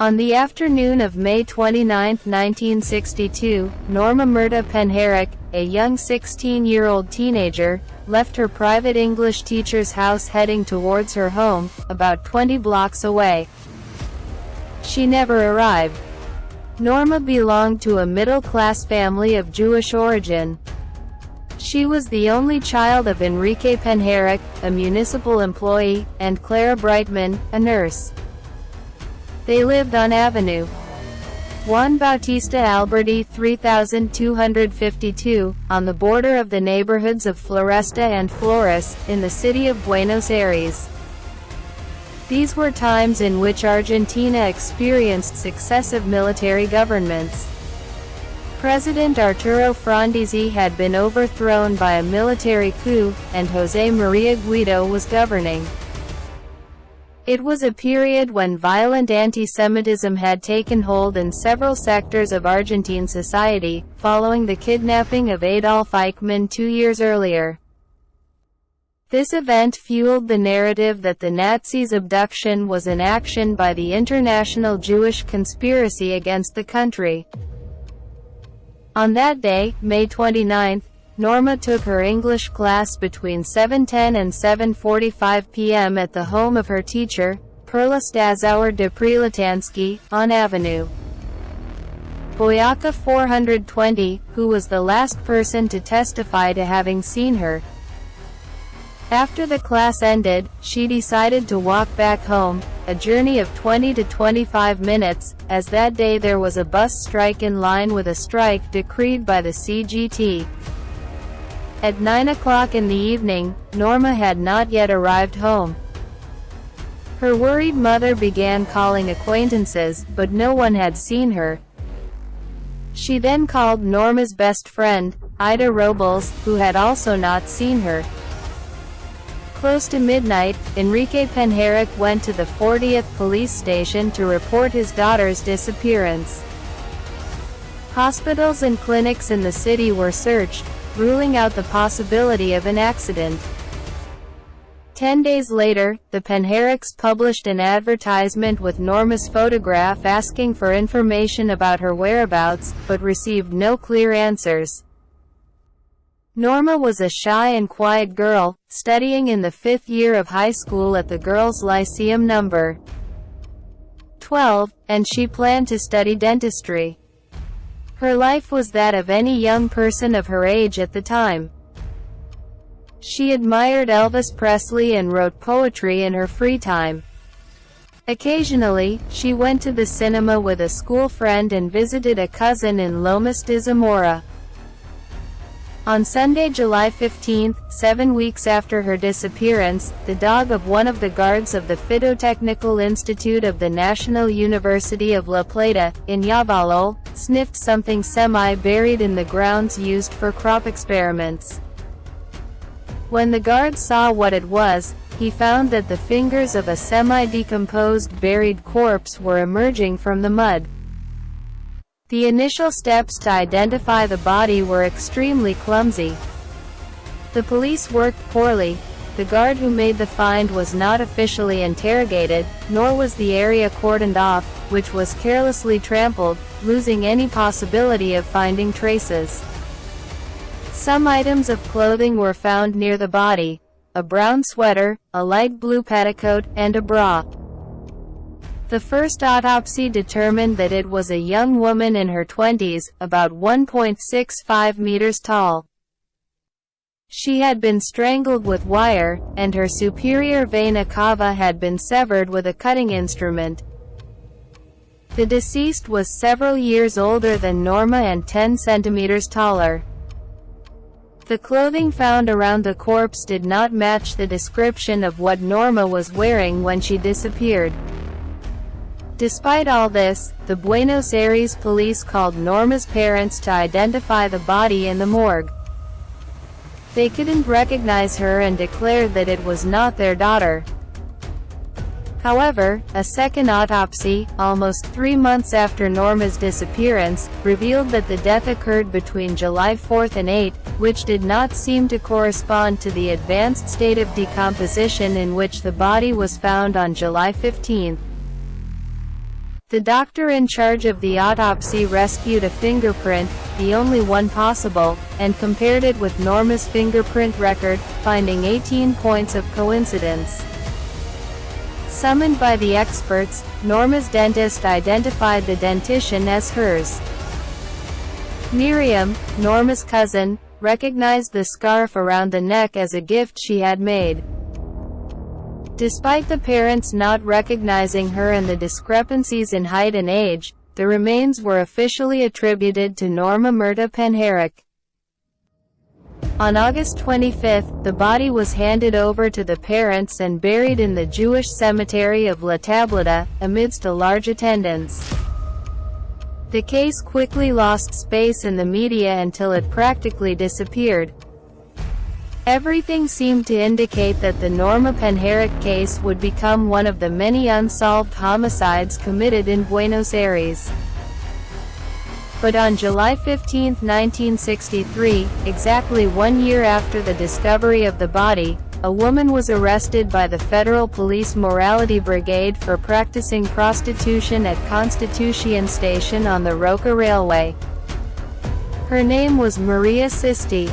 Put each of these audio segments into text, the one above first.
On the afternoon of May 29, 1962, Norma Penjerek, a young 16-year-old teenager, left her private English teacher's house heading towards her home, about 20 blocks away. She never arrived. Norma belonged to a middle-class family of Jewish origin. She was the only child of Enrique Penjerek, a municipal employee, and Clara Brightman, a nurse. They lived on Avenue Juan Bautista Alberti 3252, on the border of the neighborhoods of Floresta and Flores, in the city of Buenos Aires. These were times in which Argentina experienced successive military governments. President Arturo Frondizi had been overthrown by a military coup, and José María Guido was governing. It was a period when violent anti-Semitism had taken hold in several sectors of Argentine society, following the kidnapping of Adolf Eichmann 2 years earlier. This event fueled the narrative that the Nazis' abduction was an action by the international Jewish conspiracy against the country. On that day, May 29, Norma took her English class between 7:10 and 7:45 p.m. at the home of her teacher, Perla Stazauer de Prelatansky, on Avenue Boyaca 420, who was the last person to testify to having seen her. After the class ended, she decided to walk back home, a journey of 20 to 25 minutes, as that day there was a bus strike in line with a strike decreed by the CGT. At 9 o'clock in the evening, Norma had not yet arrived home. Her worried mother began calling acquaintances, but no one had seen her. She then called Norma's best friend, Ida Robles, who had also not seen her. Close to midnight, Enrique Penjerek went to the 40th police station to report his daughter's disappearance. Hospitals and clinics in the city were searched, ruling out the possibility of an accident. 10 days later, the Penjereks published an advertisement with Norma's photograph asking for information about her whereabouts, but received no clear answers. Norma was a shy and quiet girl, studying in the 5th year of high school at the Girls' Lyceum No. 12, and she planned to study dentistry. Her life was that of any young person of her age at the time. She admired Elvis Presley and wrote poetry in her free time. Occasionally, she went to the cinema with a school friend and visited a cousin in Lomas de Zamora. On Sunday, July 15, 7 weeks after her disappearance, the dog of one of the guards of the Phytotechnical Institute of the National University of La Plata, in Yavalol, sniffed something semi-buried in the grounds used for crop experiments. When the guard saw what it was, he found that the fingers of a semi-decomposed buried corpse were emerging from the mud. The initial steps to identify the body were extremely clumsy. The police worked poorly. The guard who made the find was not officially interrogated, nor was the area cordoned off, which was carelessly trampled, losing any possibility of finding traces. Some items of clothing were found near the body: a brown sweater, a light blue petticoat, and a bra. The first autopsy determined that it was a young woman in her 20s, about 1.65 meters tall. She had been strangled with wire, and her superior vena cava had been severed with a cutting instrument. The deceased was several years older than Norma and 10 centimeters taller. The clothing found around the corpse did not match the description of what Norma was wearing when she disappeared. Despite all this, the Buenos Aires police called Norma's parents to identify the body in the morgue. They couldn't recognize her and declared that it was not their daughter. However, a second autopsy, almost 3 months after Norma's disappearance, revealed that the death occurred between July 4 and 8, which did not seem to correspond to the advanced state of decomposition in which the body was found on July 15. The doctor in charge of the autopsy rescued a fingerprint, the only one possible, and compared it with Norma's fingerprint record, finding 18 points of coincidence. Summoned by the experts, Norma's dentist identified the dentition as hers. Miriam, Norma's cousin, recognized the scarf around the neck as a gift she had made. Despite the parents not recognizing her and the discrepancies in height and age, the remains were officially attributed to Norma Myrta Penjerek. On August 25, the body was handed over to the parents and buried in the Jewish cemetery of La Tableta, amidst a large attendance. The case quickly lost space in the media until it practically disappeared. Everything seemed to indicate that the Norma Penjerek case would become one of the many unsolved homicides committed in Buenos Aires. But on July 15, 1963, exactly 1 year after the discovery of the body, a woman was arrested by the Federal Police Morality Brigade for practicing prostitution at Constitucion Station on the Roca Railway. Her name was Maria Sisti.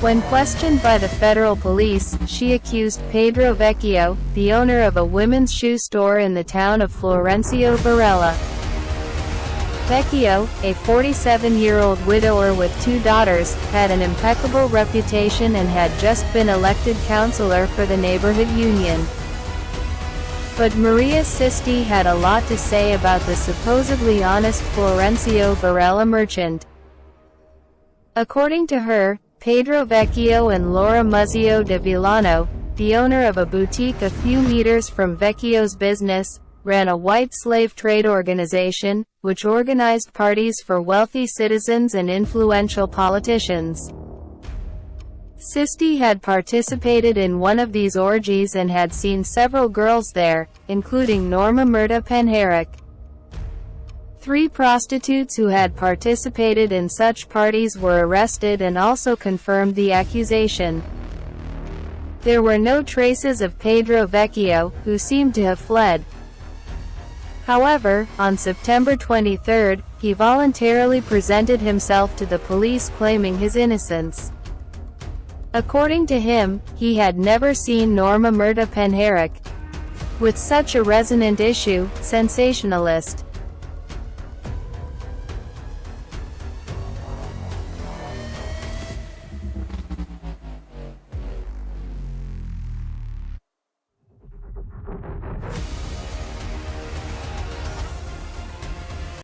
When questioned by the federal police, she accused Pedro Vecchio, the owner of a women's shoe store in the town of Florencio Varela. Vecchio, a 47-year-old widower with 2 daughters, had an impeccable reputation and had just been elected councilor for the neighborhood union. But Maria Sisti had a lot to say about the supposedly honest Florencio Varela merchant. According to her, Pedro Vecchio and Laura Muzzio de Villano, the owner of a boutique a few meters from Vecchio's business, ran a white slave trade organization, which organized parties for wealthy citizens and influential politicians. Sisti had participated in one of these orgies and had seen several girls there, including Norma Myrta Penjerek. 3 prostitutes who had participated in such parties were arrested and also confirmed the accusation. There were no traces of Pedro Vecchio, who seemed to have fled. However, on September 23, he voluntarily presented himself to the police claiming his innocence. According to him, he had never seen Norma Myrta Penjerek. With such a resonant issue, sensationalist